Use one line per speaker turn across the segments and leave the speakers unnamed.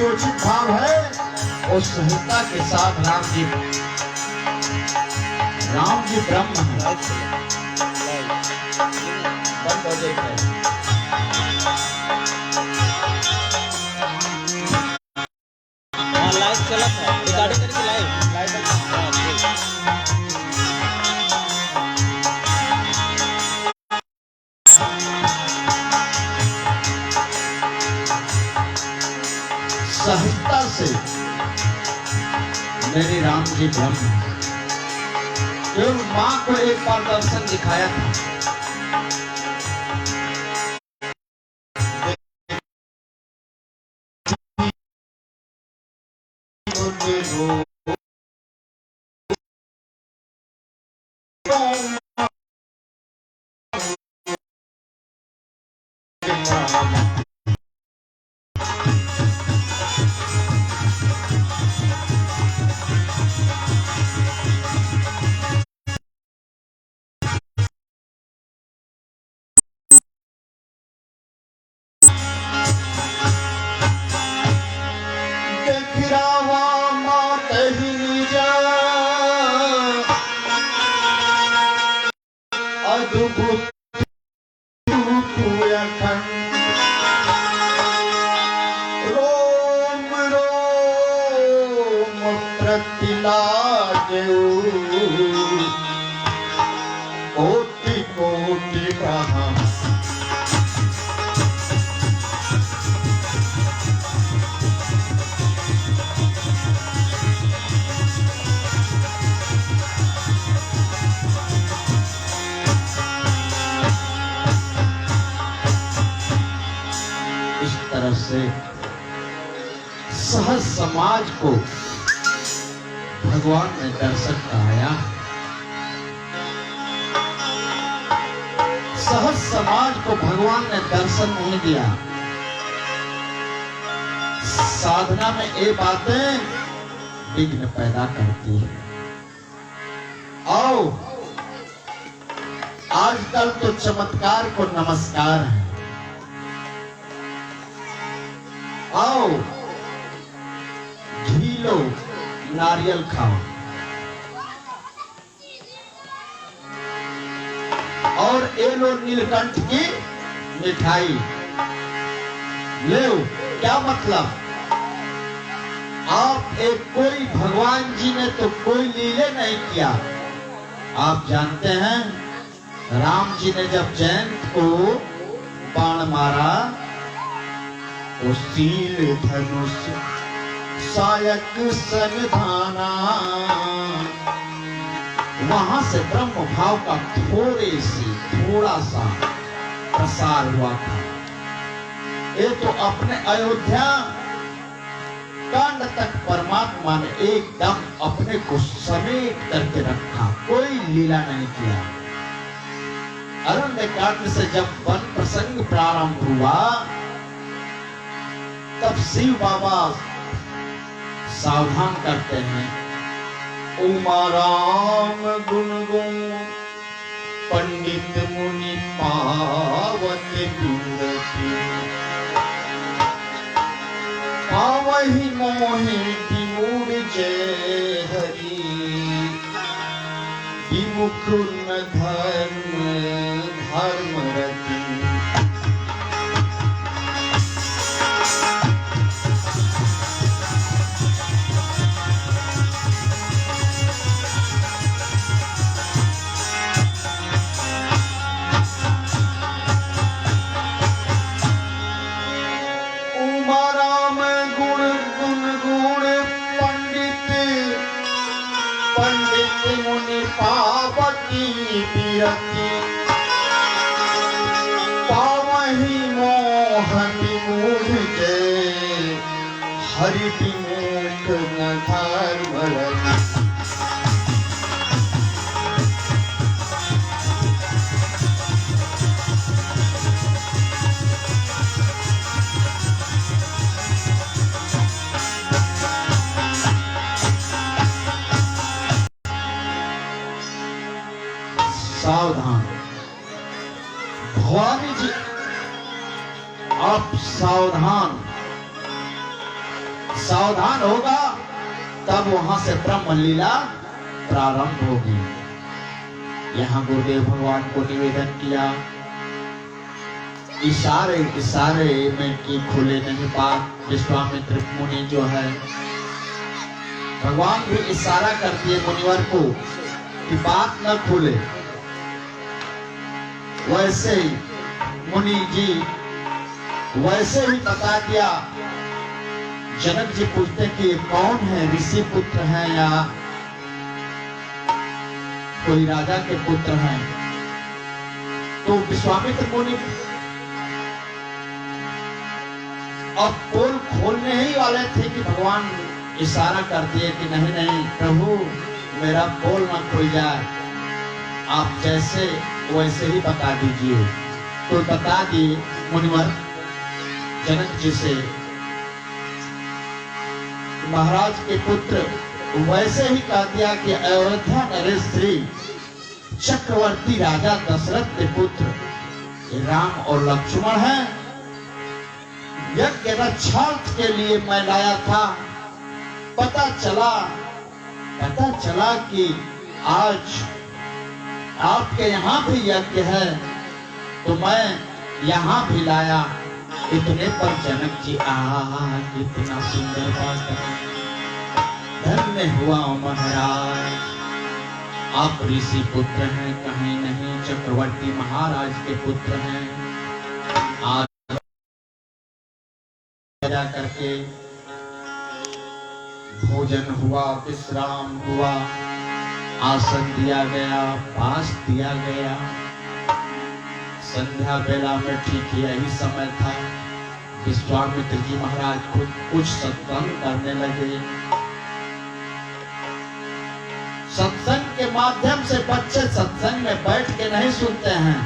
जो उचित भाव है उस सहजता के साथ राम जी ब्रह्म है। बंद हो जाए
लाइव चला था रिकॉर्डिंग करके लाइव
सहजता से मेरे राम जी ब्रह्म जो मां को एक बार दर्शन दिखाया था, कोटि कोटि प्रणाम। इस तरह से सहज समाज को भगवान ने दर्शन कराया। सहज समाज को भगवान ने दर्शन नहीं दिया। साधना में ये बातें विघ्न पैदा करती है। आओ, आजकल तो चमत्कार को नमस्कार है। आओ, घी लो, नारियल खाओ और ये लो नीलकंठ की मिठाई ले। क्या मतलब? आप एक कोई भगवान जी ने तो कोई लीले नहीं किया। आप जानते हैं राम जी ने जब जयंत को बाण मारा तो सील धनुष सायक संधाना, वहां से ब्रह्म भाव का थोड़ा सा प्रसार हुआ था। ये तो अपने अयोध्या कांड तक परमात्मा ने एकदम अपने को समेट करके रखा, कोई लीला नहीं किया। अरण्य कांड से जब वन प्रसंग प्रारंभ हुआ तब शिव बाबा सावधान करते हैं, उमा राम गुण गुण पंडित मुनि पावन विरति, पावहि मोहि विमूढ़ जय हरि, विमुख न धर्म रति। पावहि मोह विमूढ़ जय हरि, विमुख न धर्म रति। सावधान भवानी जी, आप सावधान। सावधान होगा तब वहां से ब्रह्म लीला प्रारंभ होगी। यहाँ गुरुदेव भगवान को निवेदन किया, इशारे इशारे में की खुले नहीं बात। विश्वामित्र मुनि जो है, भगवान भी इशारा कर दिए मुनिवर को कि बात न खुले। वैसे ही मुनि जी वैसे ही बता दिया। जनक जी पूछते कि ये कौन है, ऋषि पुत्र हैं या कोई राजा के पुत्र हैं? तो विश्वामित्र मुनि अब पोल खोलने ही वाले थे कि भगवान इशारा कर दिए कि नहीं नहीं प्रभु, मेरा पोल न खुल जाए, आप जैसे वैसे ही बता दीजिए। तो बता दिए मुनिवर जनक जी से, महाराज के पुत्र वैसे ही कह दिया कि अयोध्या नरेश श्री चक्रवर्ती राजा दशरथ के पुत्र राम और लक्ष्मण हैं। यज्ञ रक्षार्थ के लिए मैं लाया था। पता चला कि आज आपके यहाँ भी यज्ञ है, तो मैं यहाँ भी लाया। इतने पर जनक जी कितना सुंदर बात है, धन्य हुआ महाराज, आप ऋषि पुत्र हैं, कहीं नहीं चक्रवर्ती महाराज के पुत्र हैं। आज जा करके भोजन हुआ, विश्राम हुआ, आसन दिया गया, पास दिया गया। संध्या बेला में ठीक यही समय था। विश्वामित्र जी महाराज खुद कुछ सत्संग करने लगे। सत्संग के माध्यम से बच्चे सत्संग में बैठ के नहीं सुनते हैं,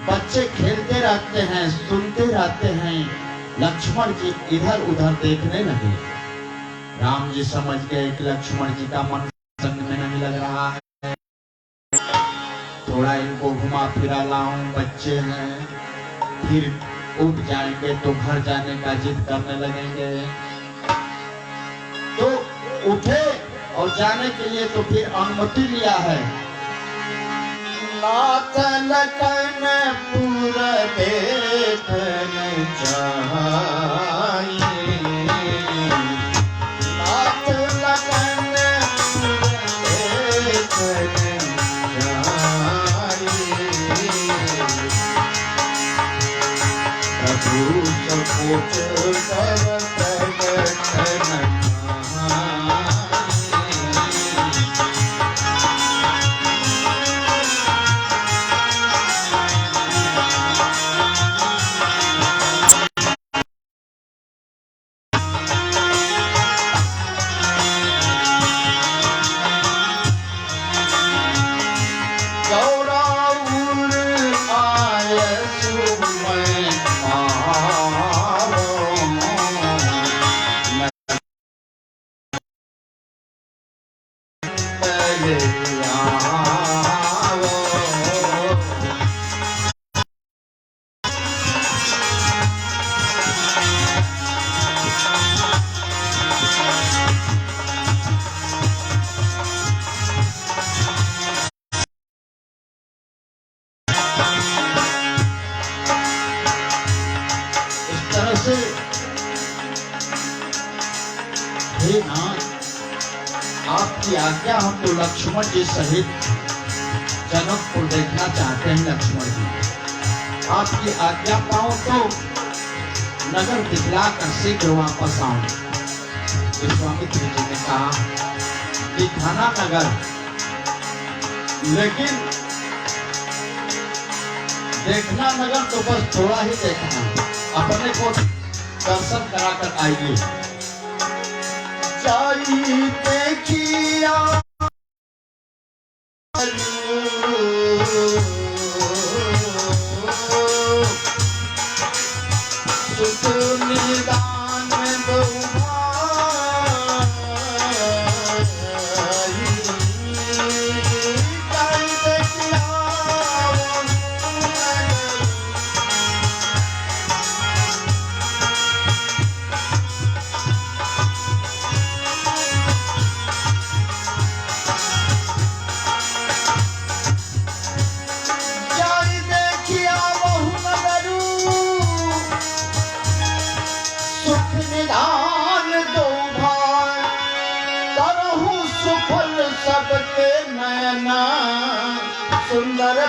बच्चे खेलते रहते हैं, सुनते रहते हैं। लक्ष्मण जी इधर उधर देखने लगे। राम जी समझ गए कि लक्ष्मण जी का मन संग में नहीं लग रहा है, थोड़ा इनको घुमा फिरा लाऊं, बच्चे हैं, फिर उठ जाएंगे तो घर जाने का जिद करने लगेंगे। तो उठे और जाने के लिए तो फिर अनुमति लिया है। नाथ लखन पुर देखन जाइए, नाथ लखन पुर देखन जाइए, प्रभु सपूत कर प्रगटन आपकी आज्ञा, हम तो लक्ष्मण जी सहित जनकपुर देखना चाहते हैं। लक्ष्मण जी आपकी आज्ञा पाऊं तो नगर दिखला कर शीघ्र वापस आऊं। विश्वामित्र जी ने कहा दिखाना नगर, लेकिन देखना नगर तो बस थोड़ा ही देखना, अपने को दर्शन कराकर आइए। जाई देखिया सुख निदान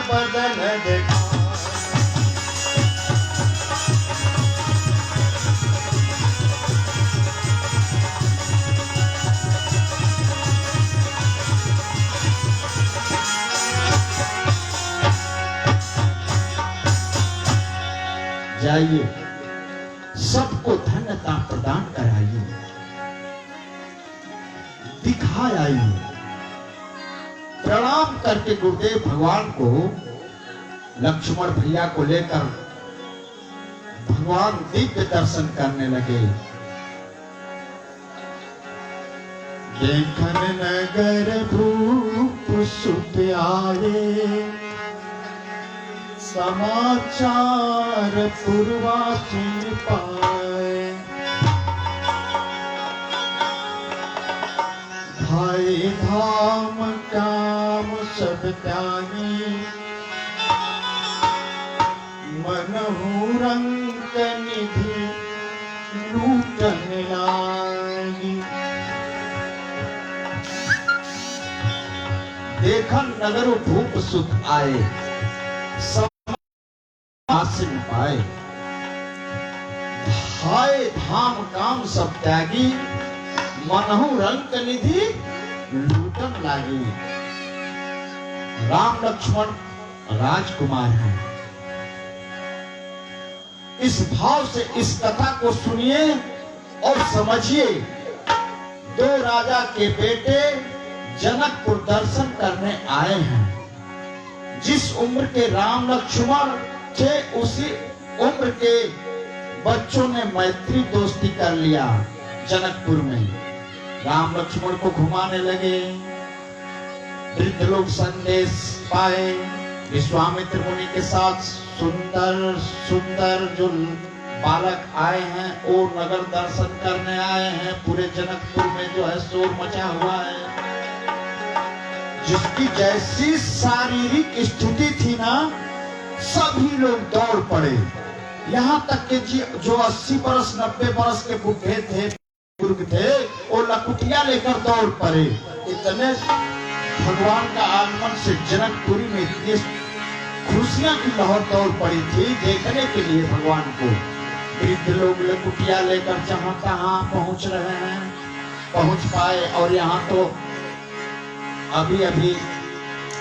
बदन दिखाए।
जाइए, सबको धन्यता प्रदान कराइए, दिखाइए। प्रणाम करके गुरुदेव भगवान को, लक्ष्मण भैया को लेकर भगवान दिव्य दर्शन करने लगे।
देखन नगर भूप सुत आए, समाचार पूर्वाचीन पाए। भाई धाम काम सब त्यागी, मनहु रंग निधि लूटन लागी।
देखन नगर भूप सुत आए, आसन पाए। हाय धाम काम सब त्यागी, मनहु रंग निधि लूटन लागी। राम लक्ष्मण राजकुमार हैं। इस भाव से इस कथा को सुनिए और समझिए। दो राजा के बेटे जनकपुर दर्शन करने आए हैं। जिस उम्र के राम लक्ष्मण थे, उसी उम्र के बच्चों ने मैत्री दोस्ती कर लिया। जनकपुर में राम लक्ष्मण को घुमाने लगे। वृद्ध लोग संदेश पाए, विश्वामित्र मुनि के साथ सुंदर सुंदर जो बालक आए हैं, वो नगर दर्शन करने आए हैं। पूरे जनकपुर में जो है शोर मचा हुआ है। जिसकी जैसी शारीरिक स्थिति थी ना, सभी लोग दौड़ पड़े। यहाँ तक कि जो 80 बरस 90 बरस के बुढ़े थे, बुजुर्ग थे, वो लकुटिया लेकर दौड़ पड़े। इतने भगवान का आगमन से जनकपुरी में इतनी खुशियां की लहर दौड़ पड़ी थी देखने के लिए भगवान को। वृद्ध लोग लकुटिया लेकर जहां तहां पहुंच रहे हैं, पहुंच पाए। और यहाँ तो अभी अभी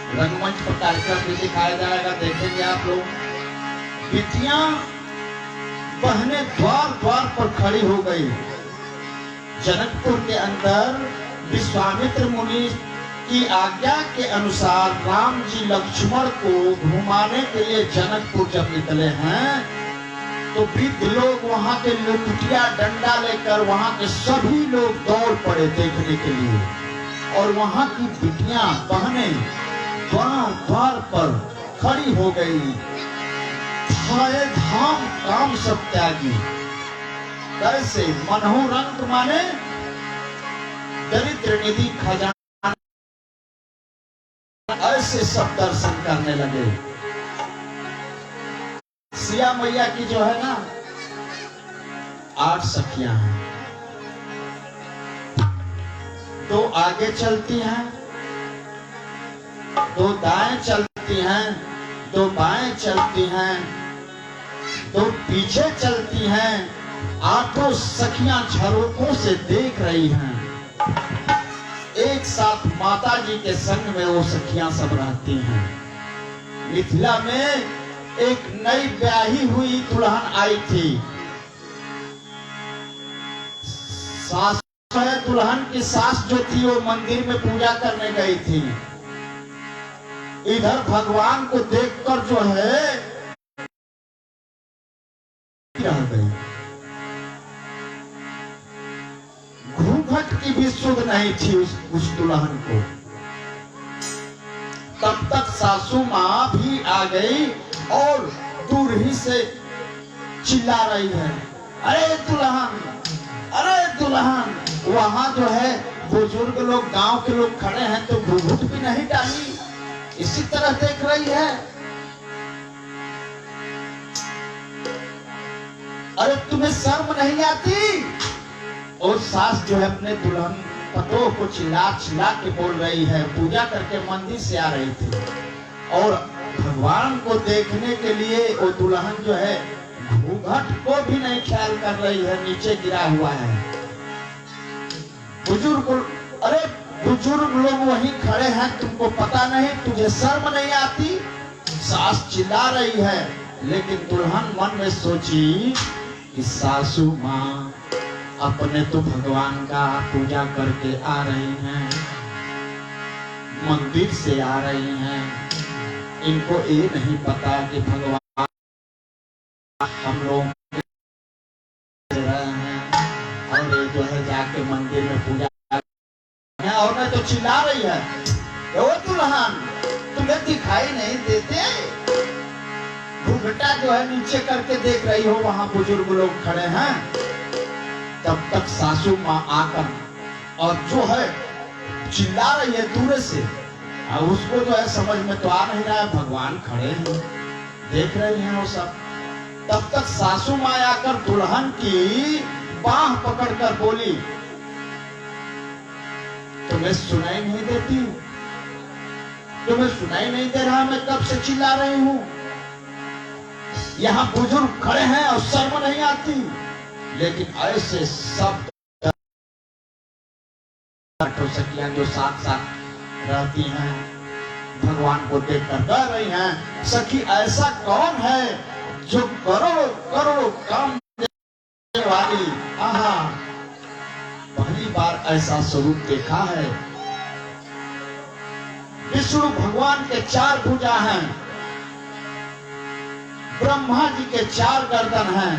रंगमंच पर कार्यक्रम भी दिखाया जाएगा, देखेंगे आप लोग। बिटियां बहनें द्वार द्वार पर खड़ी हो गई। जनकपुर के अंदर विश्वामित्र मुनि की आज्ञा के अनुसार राम जी लक्ष्मण को घुमाने के लिए जनकपुर जब निकले हैं, तो वृद्ध लोग वहां के लुटिया डंडा लेकर वहां के सभी लोग दौड़ पड़े देखने के लिए। और वहां की बिटियां बहनें द्वार द्वार पर खड़ी हो गई। हाय धाम काम सब त्यागी। कैसे? मनहु रंग माने दरिद्र निधि खजाना। ऐसे सब दर्शन करने लगे। सिया मैया की जो है ना 8 सखियां हैं। 2 आगे चलती हैं, 2 दाएं चलती हैं, 2 बाएं चलती हैं, 2 पीछे चलती हैं। 8 सखियां झरोकों से देख रही हैं। एक साथ माता जी के संग में वो सखियां सब रहती हैं। मिथिला में एक नई ब्याही हुई दुल्हन आई थी। सास दुल्हन की सास जो थी वो मंदिर में पूजा करने गई थी। इधर भगवान को देखकर जो है रह गई। घूंघट की भी सुध नहीं थी उस दुल्हन को। तब तक सासू माँ भी आ गई और दूर ही से चिल्ला रही है, अरे दुल्हन, अरे दुल्हन। वहां जो है बुजुर्ग लोग, गांव के लोग खड़े हैं, तो घूंघट भी नहीं डाली, इसी तरह देख रही है। अरे तुम्हें शर्म नहीं आती? और सास जो है अपने दुल्हन पतों को चिल्ला चिल्ला के बोल रही है। पूजा करके मंदिर से आ रही थी और भगवान को देखने के लिए वो दुल्हन जो है घूंघट को भी नहीं ख्याल कर रही है, नीचे गिरा हुआ है। बुजुर्ग, अरे बुजुर्ग लोग वहीं खड़े हैं, तुमको पता नहीं, तुझे शर्म नहीं आती? सास चिल्ला रही है, लेकिन दुल्हन मन में सोची कि सासू माँ अपने तो भगवान का पूजा करके आ रही हैं, मंदिर से आ रही हैं, इनको ये नहीं पता कि भगवान हम लोग रहे हैं और ये जो है जाके मंदिर में पूजा और मैं तो चिल्ला रही है, ओ दुल्हन तुम्हें दिखाई नहीं देते? घूंघटा जो है नीचे करके देख रही हो, वहां बुजुर्ग लोग खड़े हैं। तब तक सासू माँ आकर और जो है चिल्ला रही है दूर से, और उसको जो है समझ में तो आ नहीं रहा है, भगवान खड़े हैं, देख रहे हैं वो सब। तब तक सासू माँ आकर दुल्हन की बाह पकड़कर बोली, तुम्हें सुनाई नहीं देती? तुम्हें सुनाई नहीं दे रहा मैं कब से चिल्ला रही हूं? यहाँ बुजुर्ग खड़े हैं और शर्म नहीं आती? लेकिन ऐसे सब सखियां जो साथ साथ रहती हैं, भगवान को देखकर कह रही हैं, सखी ऐसा कौन है जो करोड़ों करोड़ों काम देने वाली, आहा पहली बार ऐसा स्वरूप देखा है। विष्णु भगवान के 4 भुजा हैं, ब्रह्मा जी के 4 गर्दन हैं,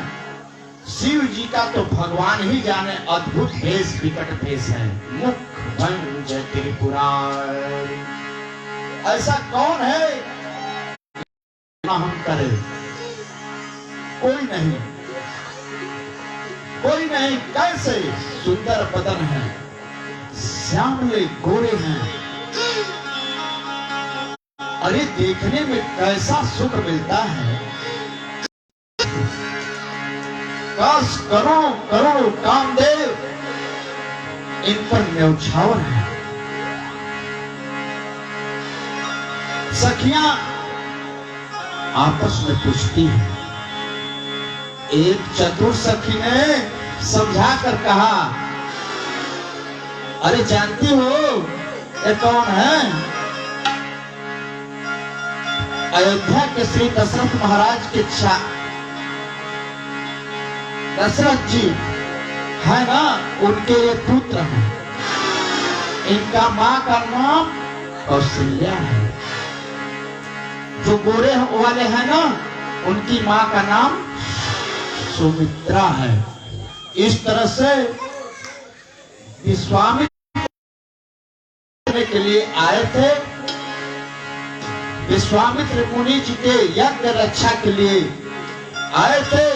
शिव जी का तो भगवान ही जाने अद्भुत भेष विकट भेष है, मुख भंज त्रिपुरारी। ऐसा कौन है हम करें? कोई नहीं, कोई नहीं। कैसे सुंदर बदन है, श्यामले गोरे हैं, अरे देखने में कैसा सुख मिलता है। काश करोड़ों करोड़ों कामदेव इन पर न्यौछावर है। सखियां आपस में पूछती हैं। एक चतुर सखी ने समझा कर कहा, अरे जानती हो ये कौन है? अयोध्या के श्री दशरथ महाराज के दशरथ जी है ना, उनके ये पुत्र हैं। इनका माँ का नाम कौशल्या है। जो गोरे वाले हैं ना, उनकी माँ का नाम सुमित्रा है। इस तरह से विश्वामित्र के लिए आए थे। विश्वामित्र मुनि जी के यज्ञ रक्षा के लिए आए थे।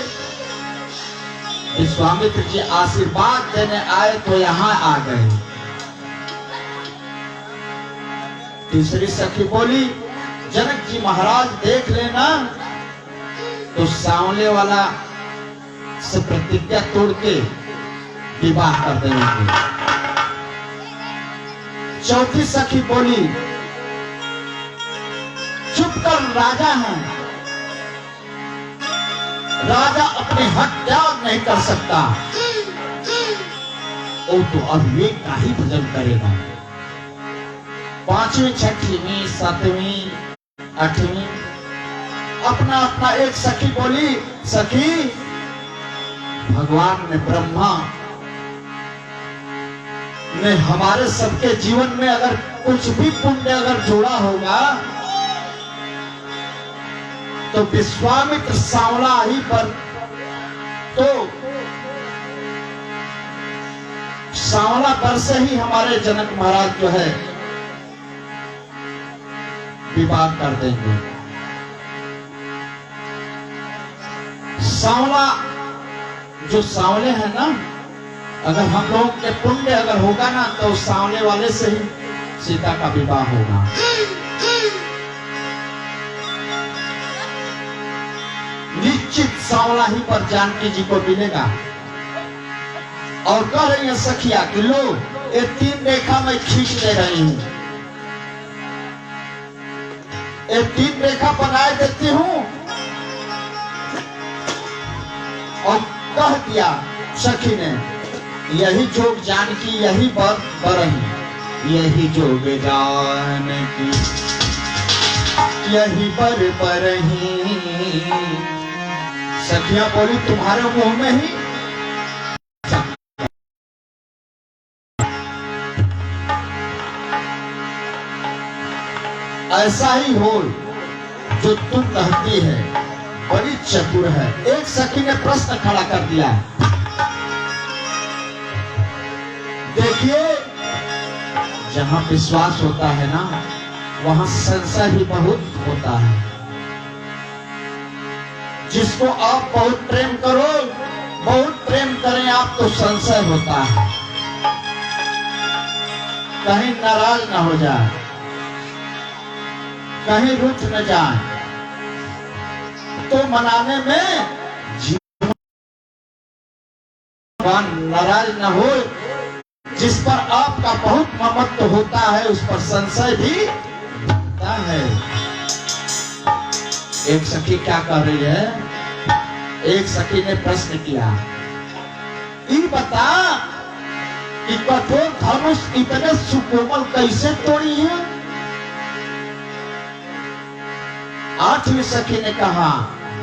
विश्वामित्र जी आशीर्वाद देने आए तो यहाँ आ गए। तीसरी सखी बोली, जनक जी महाराज देख लेना तो सांवले वाला से प्रतिज्ञा तोड़ के विवाह कर देंगे। चौथी सखी बोली, चुप कर, राजा हैं, राजा अपने हक त्याग नहीं कर सकता। वो तो अविवेक का ही भजन करेगा। 5वीं 6वीं 7वीं 8वीं अपना अपना। एक सखी बोली, सखी भगवान ने ब्रह्मा ने हमारे सबके जीवन में अगर कुछ भी पुण्य अगर जोड़ा होगा तो विश्वामित्र सांवला ही पर, तो सांवला पर से ही हमारे जनक महाराज जो है विवाह कर देंगे। सांवला जो सांवले हैं ना, अगर हम लोग के पुण्य अगर होगा ना तो सांवले वाले से ही सीता का विवाह होगा। निश्चित सांवला ही पर जानकी जी को मिलेगा। और कह रही है सखिया कि लो ये 3 रेखा मैं खींच दे रही हूं। एक 3 रेखा बनाए देती हूं और कह दिया सखी ने, यही जोग जानकी यही बर बरही, यही जोग जानकी यही बर बरही। सखियां बोली तुम्हारे मुंह में ही ऐसा ही हो जो तुम कहती है, बड़ी चतुर है। एक सखी ने प्रश्न खड़ा कर दिया, देखिए जहां विश्वास होता है ना वहां संशय भी बहुत होता है। जिसको आप बहुत प्रेम करो, बहुत प्रेम करें आप तो संशय होता है, कहीं नाराज ना हो जाए, कहीं रुठ न जाए, तो मनाने में जीवन नाराज न हो। जिस पर आपका बहुत ममत्व होता है उस पर संशय भी होता है। एक सखी क्या कर रही है, एक सखी ने प्रश्न किया, ये बता कि कठोर धनुष इतने सुकोमल कैसे तोड़ी है। 8वीं सखी ने कहा,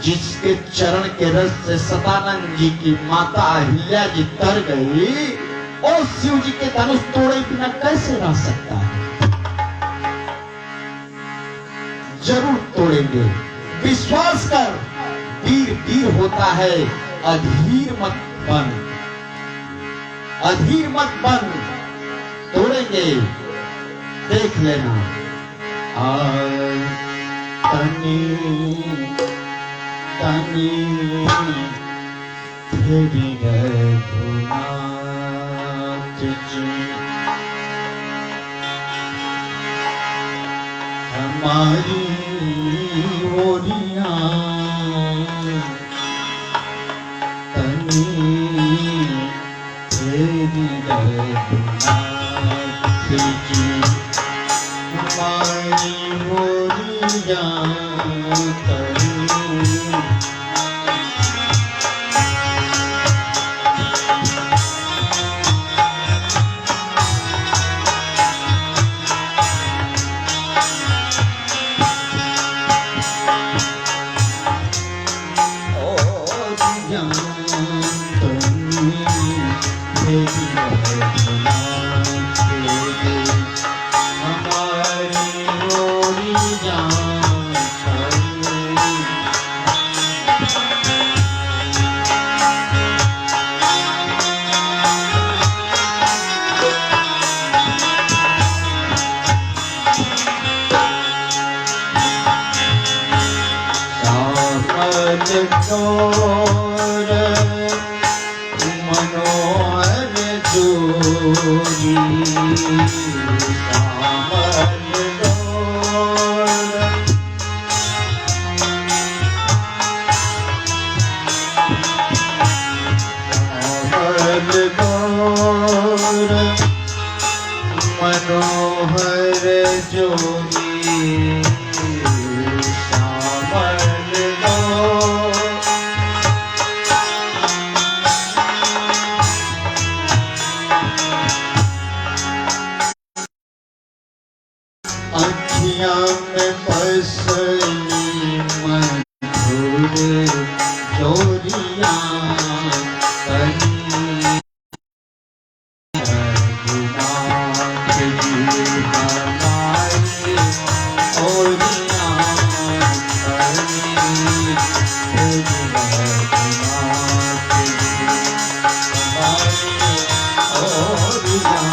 जिसके चरण के रस से सदानंद जी की माता अहिल्या जी तर गई, और शिव जी के धनुष तोड़े बिना कैसे रह सकता है। जरूर तोड़ेंगे, विश्वास कर, वीर वीर होता है, अधीर मत बन, अधीर मत बन, तोड़ेंगे, देख लेना। तनी तनी तेरी रघुनाथ जी, हमारी ओरिया तनी तेरी रघुनाथ जी, हमारी ओरिया तनी। मनोहर जोरी मनोहर जोरी में बसली मधुर जोरिया रघुनाथ जी हमारी ओरिया रघुनाथ जी हमारी ओरिया।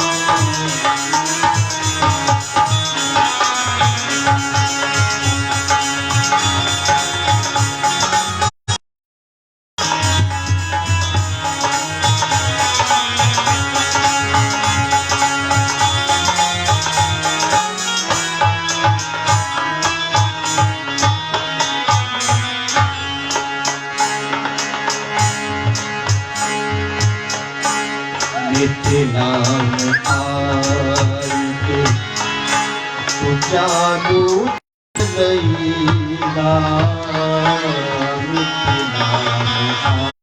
नाम आके जादू
चलैला मिथिला में आके।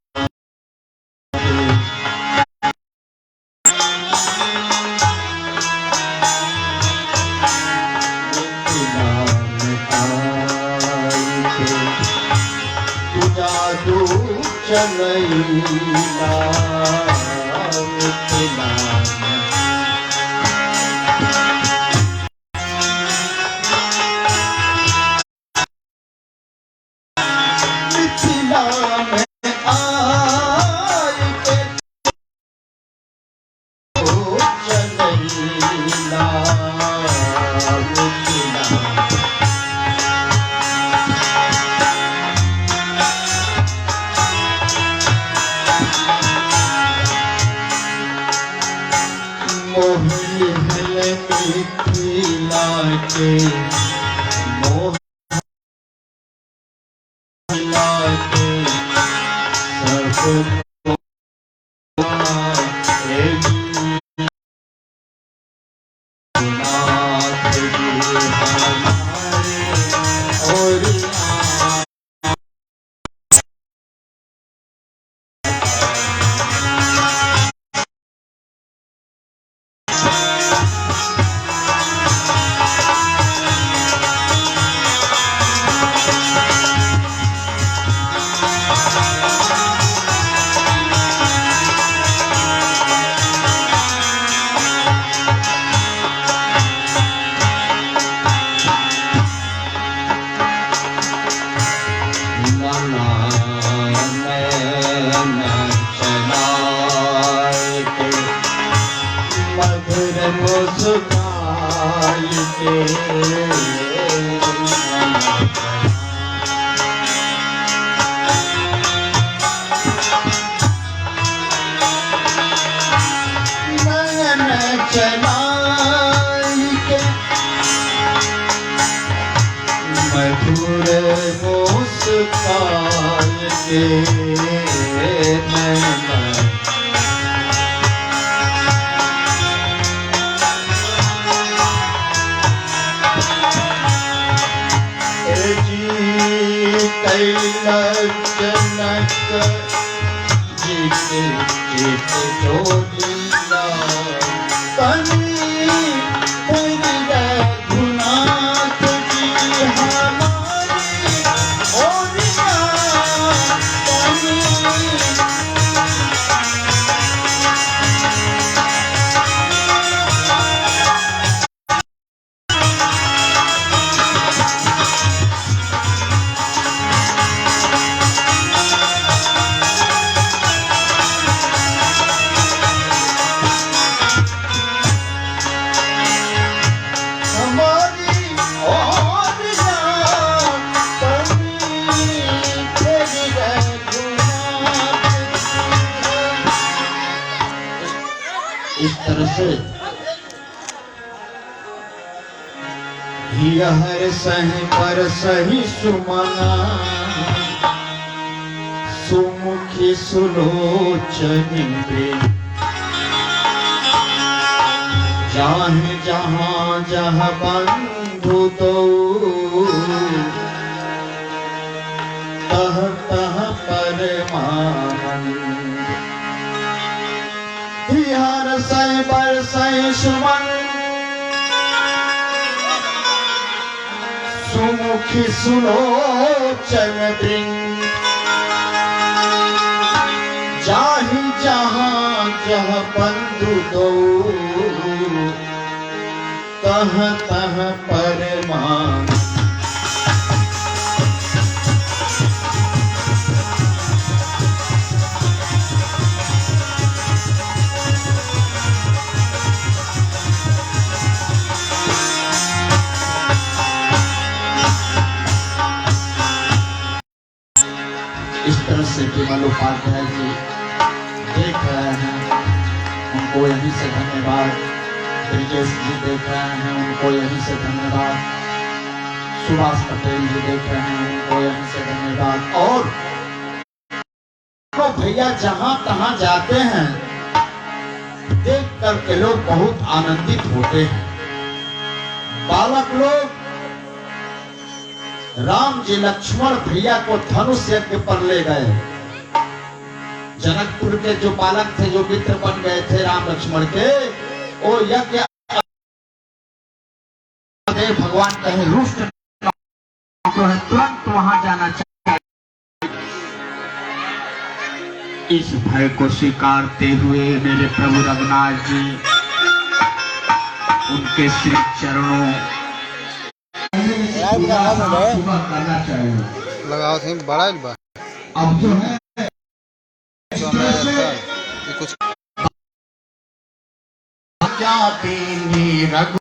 मिथिला में आके तू जादू चलैला मिथिला में। मिथिला में आके तू चलैला मिथिला। मोहली हल मिथिला के मोहला के सब नाथ जी हमारे और नाना नैन चलाए के मधुर मुस्काई के। नैन चलाई के मधुर मुस्कान के नैना। जी कैलाश जनक जी के चित जोड़िला कनी रघुनाथ जी हमारी ओरिया कनी। हमारी ओरिया कनी तेरी रघुनाथ। इस तरह से हर सही पर सही सुमना सुमुखी सुलोचनी प्रेम। जाहि जहाँ जहाँ बंधु दो तह तह परमानंद। हर सही पर सही सुमन सुमुखी सुलोचन बृंद। जाहि जहाँ जहाँ बंधु दो तह तह परमान।
इस तरह से विमल उपाध्याय जी देख रहे हैं, उनको यहीं से धन्यवाद। ब्रिजेश जी देख रहे हैं, उनको यहीं से धन्यवाद। सुभाष पटेल जी देख रहे हैं, उनको यहीं से धन्यवाद। और तो भैया जहां तहां जाते हैं देख करके लोग बहुत आनंदित होते हैं। बालक लोग राम जी लक्ष्मण भैया को धनुष यज्ञ पर ले गए। जनकपुर के जो बालक थे, जो मित्र बन गए थे राम लक्ष्मण के, वो यज्ञ भगवान कहे रुष्ट तो है, तुरंत वहां जाना चाहिए। इस भय को स्वीकारते हुए मेरे प्रभु रघुनाथ जी उनके श्री चरणों करना चाहिए।
लगाओ थे बड़ा बा
अब जो है
कुछ
क्या दीनी रघु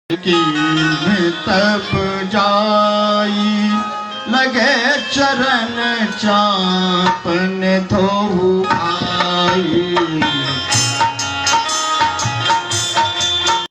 की तब जाई लगे चरण चापन धोऊ